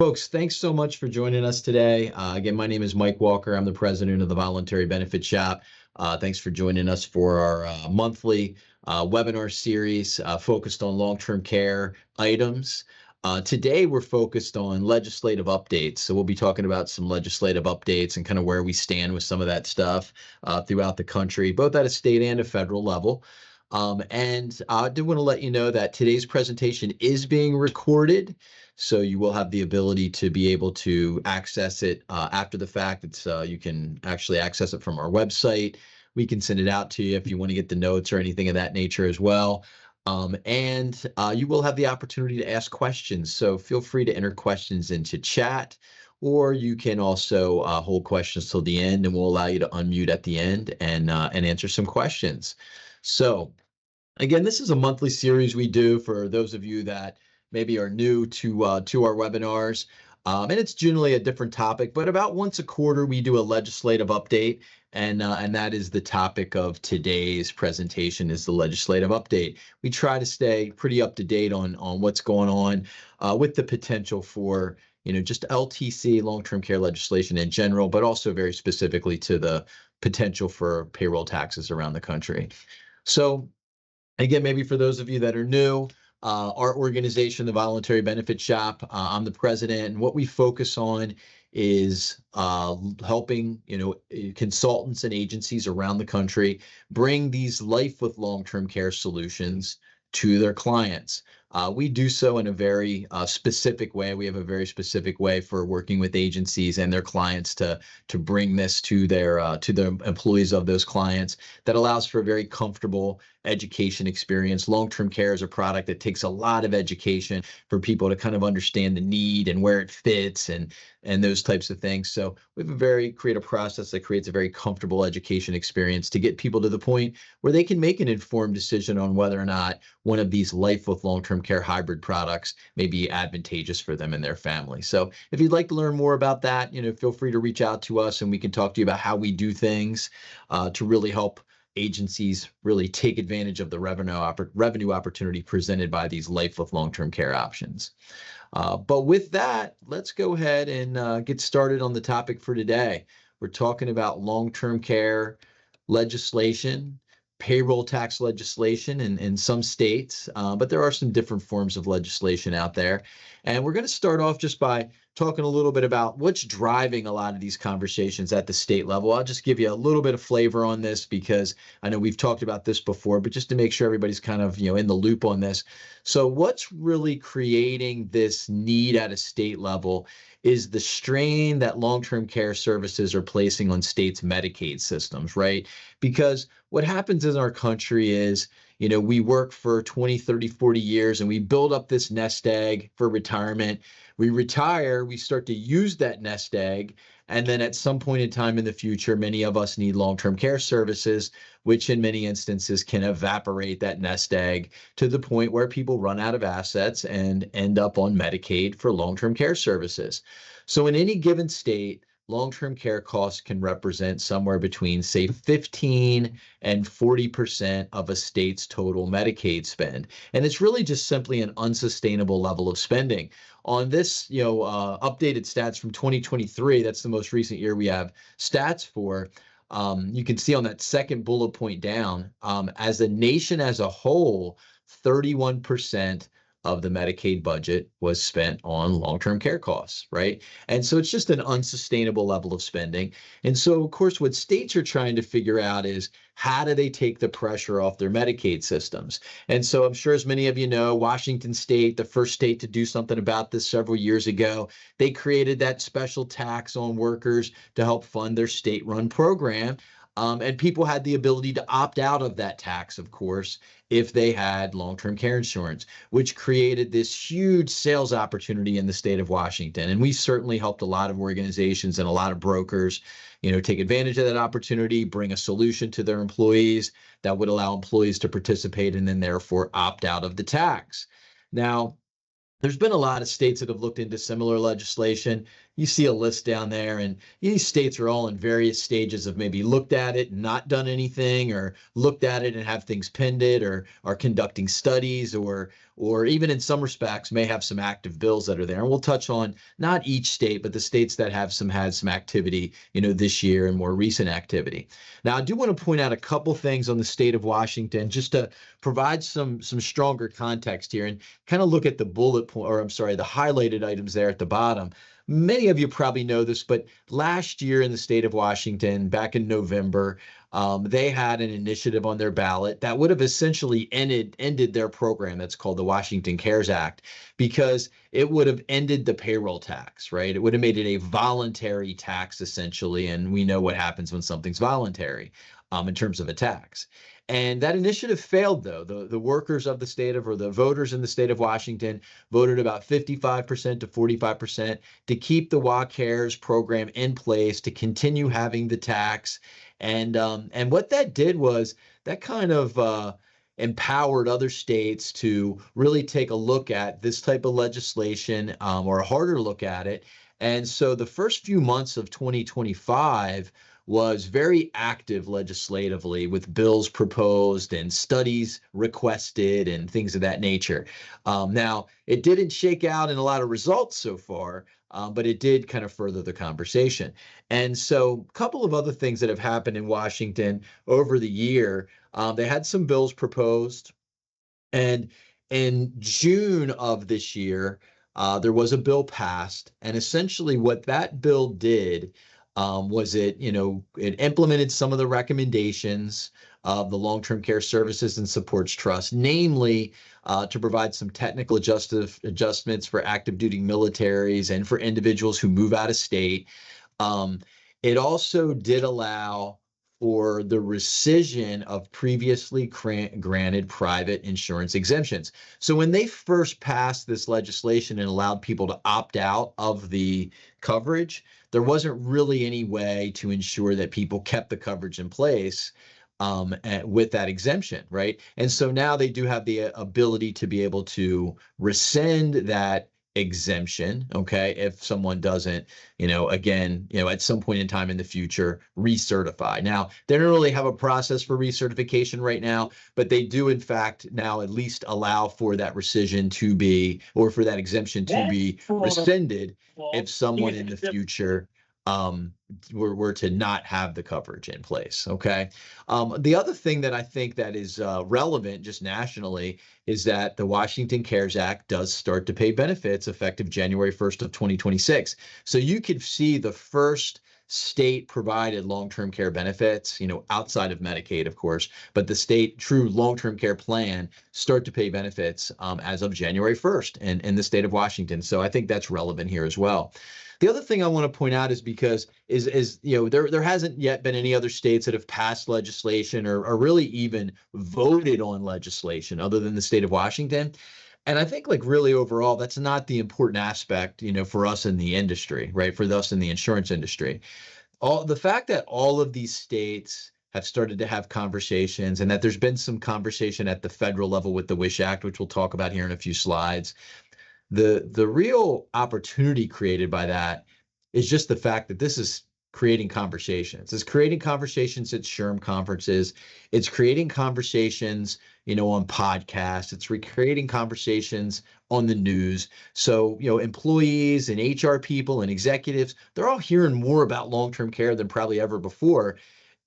folks, thanks so much for joining us today. Again, my name is Mike Walker. I'm the president of the Voluntary Benefit Shop. Thanks for joining us for our monthly webinar series focused on long-term care items. Today, we're focused on legislative updates. So we'll be talking about some legislative updates and kind of where we stand with some of that stuff throughout the country, both at a state and a federal level. And I do want to let you know that today's presentation is being recorded, so you will have the ability to be able to access it after the fact. You can actually access it from our website. We can send it out to you if you want to get the notes or anything of that nature as well. And you will have the opportunity to ask questions, so feel free to enter questions into chat, or you can also hold questions till the end, and we'll allow you to unmute at the end and answer some questions. So again, this is a monthly series we do for those of you that maybe are new to our webinars. And it's generally a different topic, but about once a quarter we do a legislative update, and that is the topic of today's presentation, is the legislative update. We try to stay pretty up to date on what's going on with the potential for just LTC, long-term care legislation in general, but also very specifically to the potential for payroll taxes around the country. So again, maybe for those of you that are new, our organization, the Voluntary Benefit Shop, I'm the president, and what we focus on is helping consultants and agencies around the country bring these life with long-term care solutions to their clients. We do so in a very specific way. We have a very specific way for working with agencies and their clients to bring this to their employees of those clients that allows for a very comfortable education experience. Long-term care is a product that takes a lot of education for people to kind of understand the need and where it fits and those types of things. So we have create a process that creates a very comfortable education experience to get people to the point where they can make an informed decision on whether or not one of these life with long-term care hybrid products may be advantageous for them and their family. So if you'd like to learn more about that, feel free to reach out to us and we can talk to you about how we do things to really help agencies really take advantage of the revenue opportunity presented by these life with long-term care options. But with that, let's go ahead and get started on the topic for today. We're talking about long-term care legislation, payroll tax legislation in some states, but there are some different forms of legislation out there. And we're going to start off just by talking a little bit about what's driving a lot of these conversations at the state level. I'll just give you a little bit of flavor on this because I know we've talked about this before, but just to make sure everybody's kind of in the loop on this. So what's really creating this need at a state level is the strain that long-term care services are placing on states' Medicaid systems, right? Because what happens in our country is, we work for 20, 30, 40 years and we build up this nest egg for retirement. We retire, we start to use that nest egg, and then at some point in time in the future, many of us need long-term care services, which in many instances can evaporate that nest egg to the point where people run out of assets and end up on Medicaid for long-term care services. So in any given state, long-term care costs can represent somewhere between, say, 15 and 40% of a state's total Medicaid spend. And it's really just simply an unsustainable level of spending. On this, updated stats from 2023, that's the most recent year we have stats for, you can see on that second bullet point down, as a nation as a whole, 31% of the Medicaid budget was spent on long-term care costs, right? And so it's just an unsustainable level of spending. And so, of course, what states are trying to figure out is how do they take the pressure off their Medicaid systems? And so I'm sure as many of you know, Washington State, the first state to do something about this several years ago, they created that special tax on workers to help fund their state-run program. And people had the ability to opt out of that tax, of course, if they had long-term care insurance, which created this huge sales opportunity in the state of Washington. And we certainly helped a lot of organizations and a lot of brokers, take advantage of that opportunity, bring a solution to their employees that would allow employees to participate and then therefore opt out of the tax. Now, there's been a lot of states that have looked into similar legislation. you see a list down there, and these states are all in various stages of maybe looked at it and not done anything, or looked at it and have things pended, or are conducting studies, or even in some respects may have some active bills that are there. And we'll touch on not each state, but the states that have had some activity, this year and more recent activity. Now, I do want to point out a couple things on the state of Washington just to provide some stronger context here and kind of look at the bullet point, or I'm sorry, the highlighted items there at the bottom. Many of you probably know this, but last year in the state of Washington, back in November, they had an initiative on their ballot that would have essentially ended their program that's called the Washington Cares Act, because it would have ended the payroll tax, right? It would have made it a voluntary tax, essentially, and we know what happens when something's voluntary in terms of a tax. And that initiative failed, though. The workers of the state of, or the voters in the state of Washington voted about 55% to 45% to keep the WA Cares program in place, to continue having the tax. And what that did was that kind of empowered other states to really take a look at this type of legislation, or a harder look at it. And so the first few months of 2025 was very active legislatively, with bills proposed and studies requested and things of that nature. Now, it didn't shake out in a lot of results so far, but it did kind of further the conversation. And so a couple of other things that have happened in Washington over the year, they had some bills proposed. And in June of this year, there was a bill passed. And essentially what that bill did was it implemented some of the recommendations of the Long-Term Care Services and Supports Trust, namely to provide some technical adjustments for active duty militaries and for individuals who move out of state. It also did allow for the rescission of previously granted private insurance exemptions. So when they first passed this legislation and allowed people to opt out of the coverage, there wasn't really any way to ensure that people kept the coverage in place with that exemption, right? And so now they do have the ability to be able to rescind that exemption, okay, if someone doesn't, again, at some point in time in the future, recertify. Now, they don't really have a process for recertification right now, but they do, in fact, now at least allow for that rescission to be, or for that exemption to be rescinded if someone in the future were to not have the coverage in place. Okay. The other thing that I think that is relevant just nationally is that the Washington Cares Act does start to pay benefits effective January 1st of 2026. So you could see the first state provided long-term care benefits, outside of Medicaid, of course, but the state true long-term care plan start to pay benefits as of January 1st in the state of Washington. So I think that's relevant here as well. The other thing I want to point out is because there hasn't yet been any other states that have passed legislation or really even voted on legislation other than the state of Washington. And I think really overall, that's not the important aspect, for us in the industry, right? For us in the insurance industry. The fact that all of these states have started to have conversations, and that there's been some conversation at the federal level with the WISH Act, which we'll talk about here in a few slides. The real opportunity created by that is just the fact that this is creating conversations. It's creating conversations at SHRM conferences. It's creating conversations, on podcasts. It's recreating conversations on the news. So, employees and HR people and executives, they're all hearing more about long-term care than probably ever before.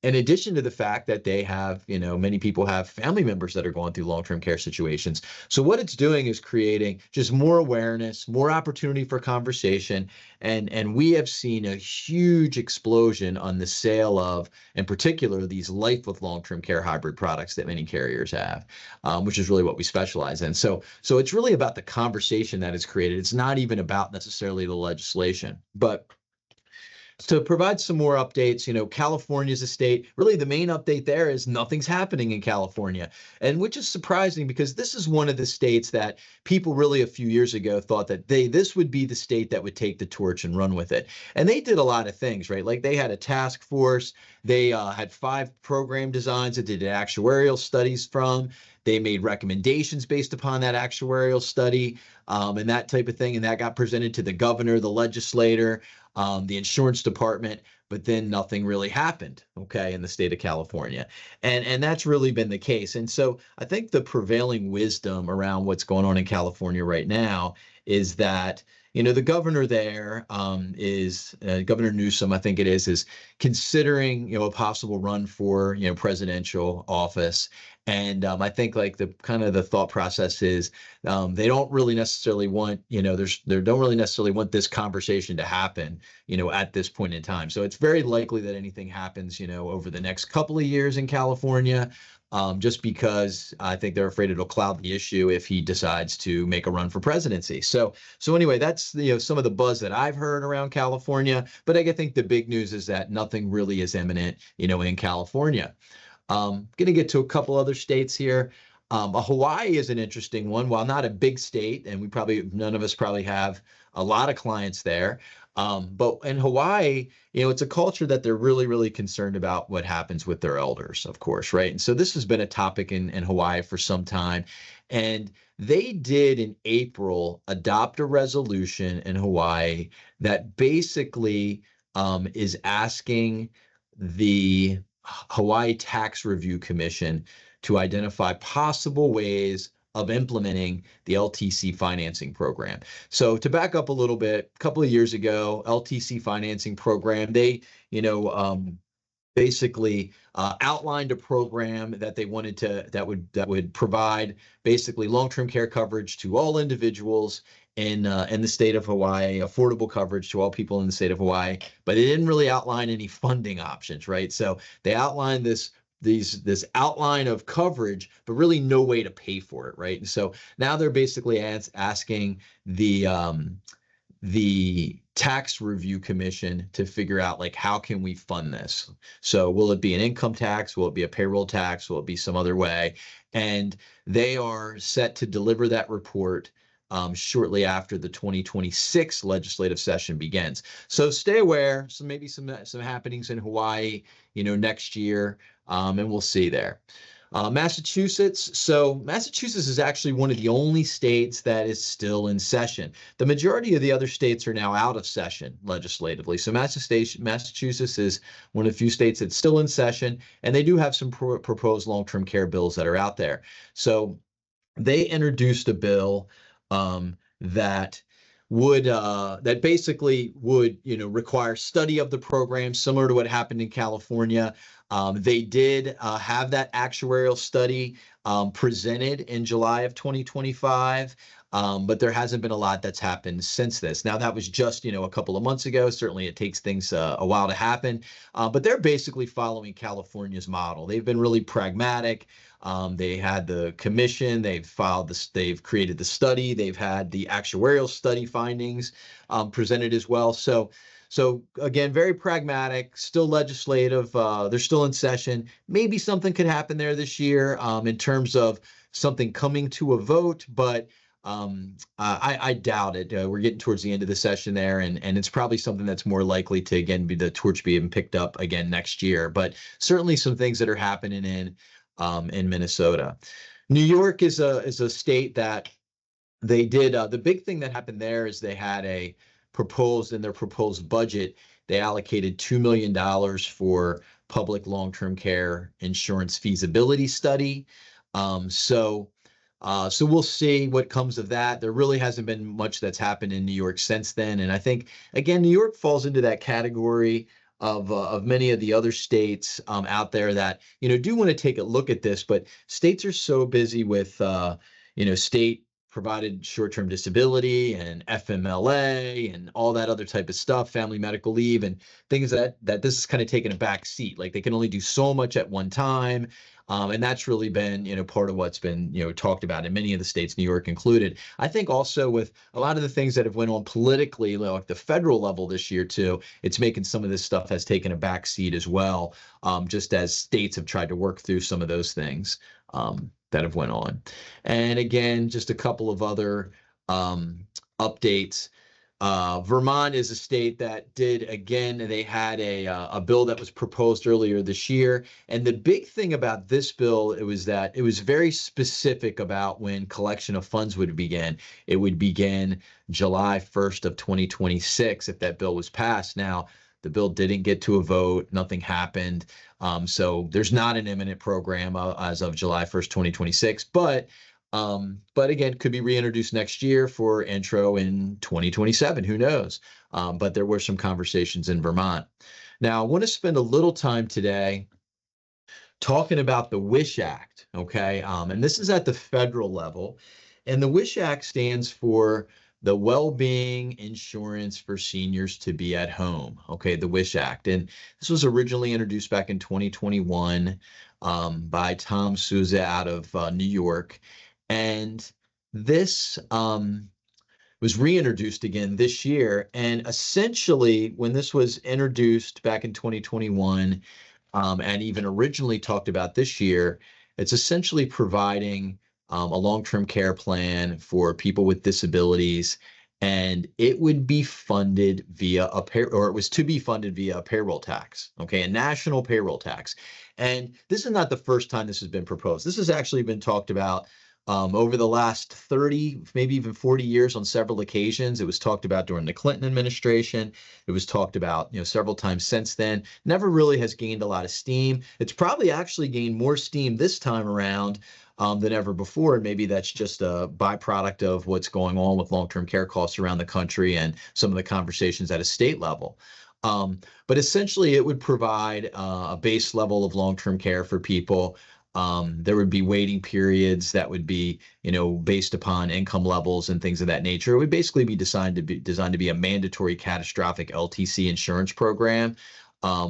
In addition to the fact that they have, many people have family members that are going through long-term care situations. So what it's doing is creating just more awareness, more opportunity for conversation. And we have seen a huge explosion on the sale of, in particular, these life with long-term care hybrid products that many carriers have, which is really what we specialize in. So it's really about the conversation that is created. It's not even about necessarily the legislation, but to provide some more updates, California is a state. Really, the main update there is nothing's happening in California, and which is surprising because this is one of the states that people really a few years ago thought that this would be the state that would take the torch and run with it. And they did a lot of things, right? Like they had a task force. They had 5 program designs that did actuarial studies from. They made recommendations based upon that actuarial study, and that type of thing. And that got presented to the governor, the legislator, the insurance department, but then nothing really happened, okay, in the state of California. And that's really been the case. And so I think the prevailing wisdom around what's going on in California right now is that, the governor there is Governor Newsom, I think it is considering, a possible run for, presidential office. And I think like the kind of the thought process is they don't really necessarily want, they don't really necessarily want this conversation to happen, at this point in time. So it's very likely that anything happens, over the next couple of years in California. Just because I think they're afraid it'll cloud the issue if he decides to make a run for presidency. So anyway, that's some of the buzz that I've heard around California. But I think the big news is that nothing really is imminent, in California. Going to get to a couple other states here. Hawaii is an interesting one. While not a big state, and none of us probably have a lot of clients there. But in Hawaii, it's a culture that they're really, really concerned about what happens with their elders, of course, right? And so this has been a topic in Hawaii for some time. And they did in April adopt a resolution in Hawaii that basically is asking the Hawaii Tax Review Commission to identify possible ways of implementing the LTC financing program. So to back up a little bit, a couple of years ago, LTC financing program, they, basically outlined a program that they wanted that would provide basically long-term care coverage to all individuals in the state of Hawaii, affordable coverage to all people in the state of Hawaii, but it didn't really outline any funding options, right? So they outlined this outline of coverage, but really no way to pay for it, right? And so now they're basically asking the Tax Review Commission to figure out like how can we fund this? So will it be an income tax? Will it be a payroll tax? Will it be some other way? And they are set to deliver that report shortly after the 2026 legislative session begins. So stay aware. So maybe some happenings in Hawaii, next year, and we'll see there. Massachusetts. So Massachusetts is actually one of the only states that is still in session. The majority of the other states are now out of session legislatively. So Massachusetts is one of the few states that's still in session, and they do have some proposed long-term care bills that are out there. So they introduced a bill that basically would require study of the program, similar to what happened in California. They did have that actuarial study presented in July of 2025, but there hasn't been a lot that's happened since this. Now that was just a couple of months ago. Certainly it takes things a while to happen, but they're basically following California's model. They've been really pragmatic. They had the commission, they've created the study, they've had the actuarial study findings presented as well. So again, very pragmatic, still legislative. They're still in session. Maybe something could happen there this year in terms of something coming to a vote, but I doubt it. We're getting towards the end of the session there, and it's probably something that's more likely to again be the torch being picked up again next year. But certainly some things that are happening in Minnesota. New York is a state that they did the big thing that happened there is they had in their proposed budget, they allocated $2 million for public long-term care insurance feasibility study. So we'll see what comes of that. There really hasn't been much that's happened in New York since then. And I think, again, New York falls into that category of many of the other states out there that, do want to take a look at this, but states are so busy with, state provided short-term disability and FMLA and all that other type of stuff, family medical leave and things that this is kind of taking a back seat. Like they can only do so much at one time. And that's really been, part of what's been, talked about in many of the states, New York included. I think also with a lot of the things that have went on politically, like the federal level this year too, it's making some of this stuff has taken a back seat as well, just as states have tried to work through some of those things that have went on. And again, just a couple of other updates. Vermont is a state that did, again, they had a bill that was proposed earlier this year. And the big thing about this bill, it was that it was very specific about when collection of funds would begin. It would begin July 1st of 2026 if that bill was passed. Now, the bill didn't get to a vote. Nothing happened. So there's not an imminent program as of July 1st, 2026. But again, could be reintroduced next year for intro in 2027. Who knows? But there were some conversations in Vermont. Now, I want to spend a little time today talking about the WISH Act, okay? And this is at the federal level. And the WISH Act stands for the Well-Being Insurance for Seniors to Be at Home, okay, the WISH Act. And this was originally introduced back in 2021 by Tom Souza out of New York. And this was reintroduced again this year. And essentially, when this was introduced back in 2021, and even originally talked about this year, it's essentially providing a long-term care plan for people with disabilities, and it would be funded via or it was to be funded via a payroll tax, okay, a national payroll tax. And this is not the first time this has been proposed. This has actually been talked about over the last 30, maybe even 40 years on several occasions. It was talked about during the Clinton administration. It was talked about, several times since then. Never really has gained a lot of steam. It's probably actually gained more steam this time around than ever before. And maybe that's just a byproduct of what's going on with long-term care costs around the country and some of the conversations at a state level. But essentially, it would provide a base level of long-term care for people. There would be waiting periods that would be, based upon income levels and things of that nature. It would basically be designed to be a mandatory catastrophic LTC insurance program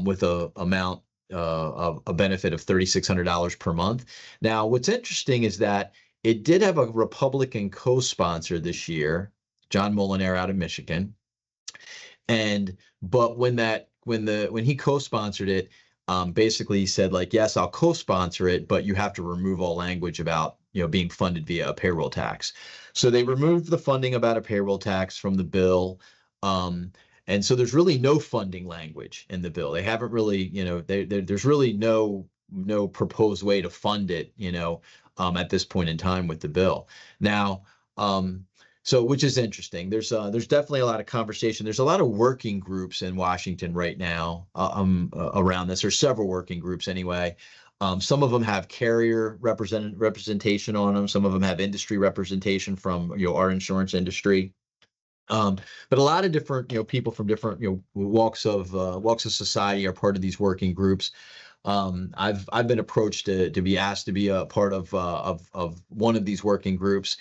with a amount of a benefit of $3,600 per month. Now, what's interesting is that it did have a Republican co-sponsor this year, John Molinaro out of Michigan. But when he co-sponsored it, basically he said, like, yes, I'll co-sponsor it, but you have to remove all language about, being funded via a payroll tax. So they removed the funding about a payroll tax from the bill. And so there's really no funding language in the bill. They haven't really, there's really no proposed way to fund it, at this point in time with the bill. Now, so, which is interesting. There's definitely a lot of conversation. There's a lot of working groups in Washington right now around this. There's several working groups anyway. Some of them have carrier representation on them. Some of them have industry representation from our insurance industry. But a lot of different people from different walks of society are part of these working groups. I've been approached to be asked to be a part of one of these working groups.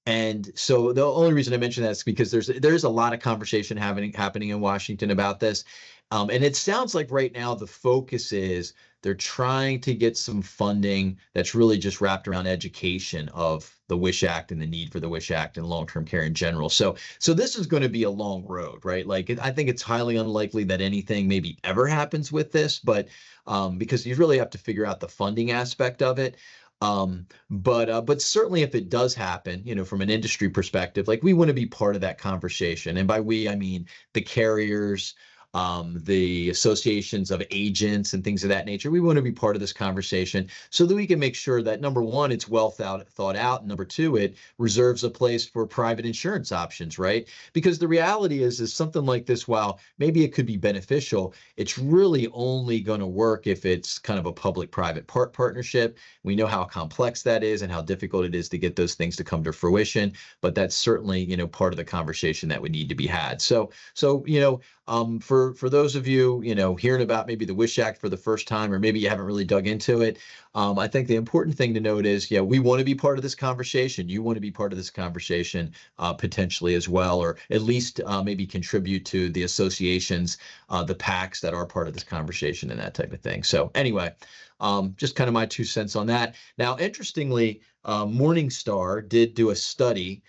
And so the only reason I mention that is because there's a lot of conversation happening in Washington about this. And it sounds like right now the focus is they're trying to get some funding that's really just wrapped around education of the WISH Act and the need for the WISH Act and long-term care in general. So this is going to be a long road, right? Like, I think it's highly unlikely that anything maybe ever happens with this, but because you really have to figure out the funding aspect of it. But certainly if it does happen, from an industry perspective, like, we want to be part of that conversation. And by we, I mean the carriers, the associations of agents and things of that nature. We want to be part of this conversation so that we can make sure that, number one, it's well thought out. And number two, it reserves a place for private insurance options, right? Because the reality is something like this, while maybe it could be beneficial, it's really only going to work if it's kind of a public-private partnership. We know how complex that is and how difficult it is to get those things to come to fruition. But that's certainly, part of the conversation that would need to be had. So for those of you, hearing about maybe the WISH Act for the first time, or maybe you haven't really dug into it, I think the important thing to note is, we want to be part of this conversation. You want to be part of this conversation potentially as well, or at least maybe contribute to the associations, the PACs that are part of this conversation and that type of thing. So anyway, just kind of my 2 cents on that. Now, interestingly, Morningstar did do a study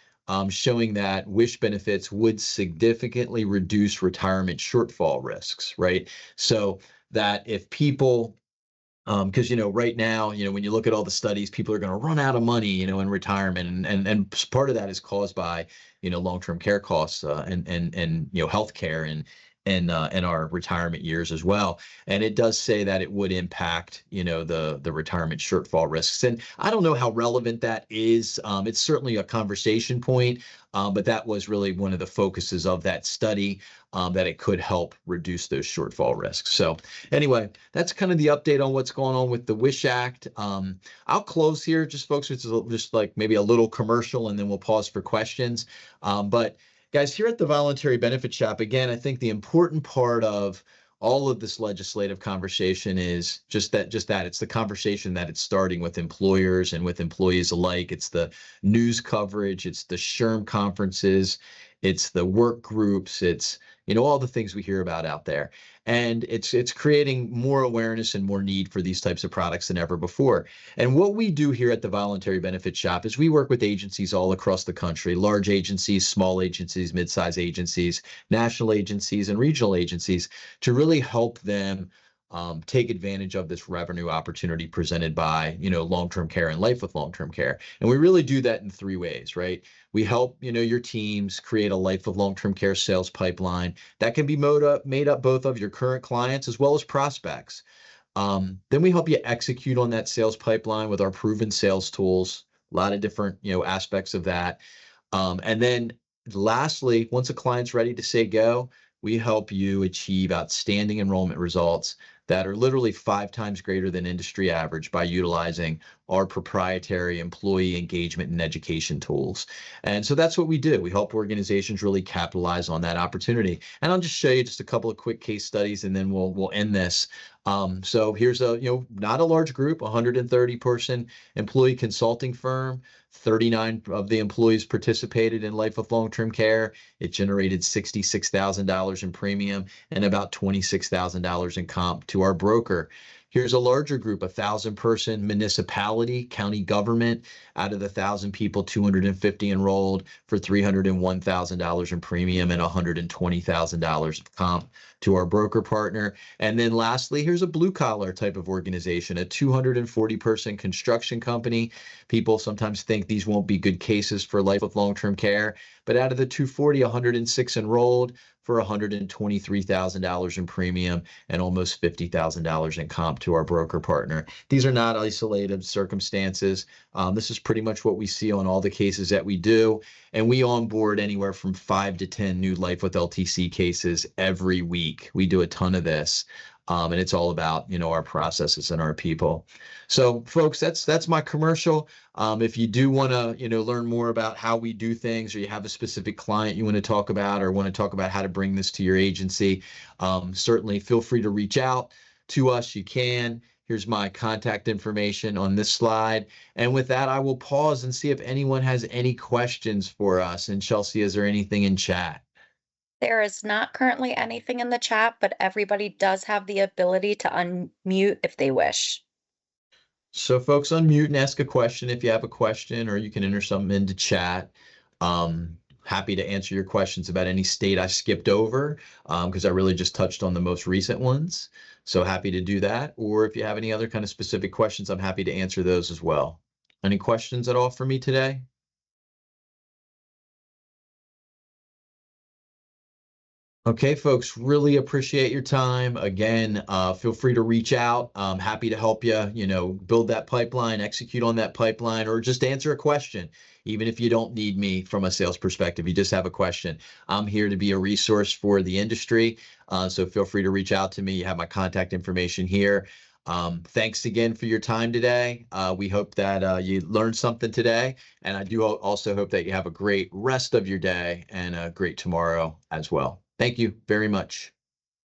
showing that WISH benefits would significantly reduce retirement shortfall risks, right? So that if people Because right now, when you look at all the studies, people are going to run out of money, in retirement, and part of that is caused by long-term care costs, and healthcare, and our retirement years as well. And it does say that it would impact the retirement shortfall risks. And I don't know how relevant that is. It's certainly a conversation point, but that was really one of the focuses of that study, that it could help reduce those shortfall risks. So anyway, that's kind of the update on what's going on with the WISH Act. I'll close here, just folks, which is just like maybe a little commercial, and then we'll pause for questions. But guys, here at the Voluntary Benefit Shop, again, I think the important part of all of this legislative conversation is just that it's the conversation that it's starting with employers and with employees alike. It's the news coverage, it's the SHRM conferences, it's the work groups, it's all the things we hear about out there. And it's creating more awareness and more need for these types of products than ever before. And what we do here at the Voluntary Benefit Shop is we work with agencies all across the country, large agencies, small agencies, mid-size agencies, national agencies, and regional agencies, to really help them take advantage of this revenue opportunity presented by long-term care and life with long-term care. And we really do that in three ways, right? We help your teams create a life of long-term care sales pipeline that can be made up both of your current clients as well as prospects. Then we help you execute on that sales pipeline with our proven sales tools, a lot of different aspects of that. And then lastly, once a client's ready to say go, we help you achieve outstanding enrollment results that are literally 5 times greater than industry average by utilizing our proprietary employee engagement and education tools. And so that's what we do. We help organizations really capitalize on that opportunity. And I'll just show you just a couple of quick case studies, and then we'll end this. So here's a not a large group, 130 person employee consulting firm. 39 of the employees participated in life with long-term care. It generated $66,000 in premium and about $26,000 in comp to our broker. Here's a larger group, 1,000 person municipality, county government. Out of the 1,000 people, 250 enrolled for $301,000 in premium and $120,000 of comp to our broker partner. And then lastly, here's a blue collar type of organization, a 240 person construction company. People sometimes think these won't be good cases for life with long-term care, but out of the 240, 106 enrolled for $123,000 in premium and almost $50,000 in comp to our broker partner. These are not isolated circumstances. This is pretty much what we see on all the cases that we do. And we onboard anywhere from 5 to 10 new Life with LTC cases every week. We do a ton of this. And it's all about, our processes and our people. So folks, that's my commercial. If you do want to, learn more about how we do things, or you have a specific client you want to talk about, or want to talk about how to bring this to your agency, certainly feel free to reach out to us. You can. Here's my contact information on this slide. And with that, I will pause and see if anyone has any questions for us. And Chelsea, is there anything in chat? There is not currently anything in the chat, but everybody does have the ability to unmute if they wish. So folks, unmute and ask a question if you have a question, or you can enter something into chat. Happy to answer your questions about any state I skipped over, because I really just touched on the most recent ones. So happy to do that. Or if you have any other kind of specific questions, I'm happy to answer those as well. Any questions at all for me today? Okay, folks, really appreciate your time. Again, feel free to reach out. I'm happy to help you, build that pipeline, execute on that pipeline, or just answer a question. Even if you don't need me from a sales perspective, you just have a question. I'm here to be a resource for the industry. So feel free to reach out to me. You have my contact information here. Thanks again for your time today. We hope that you learned something today. And I do also hope that you have a great rest of your day and a great tomorrow as well. Thank you very much.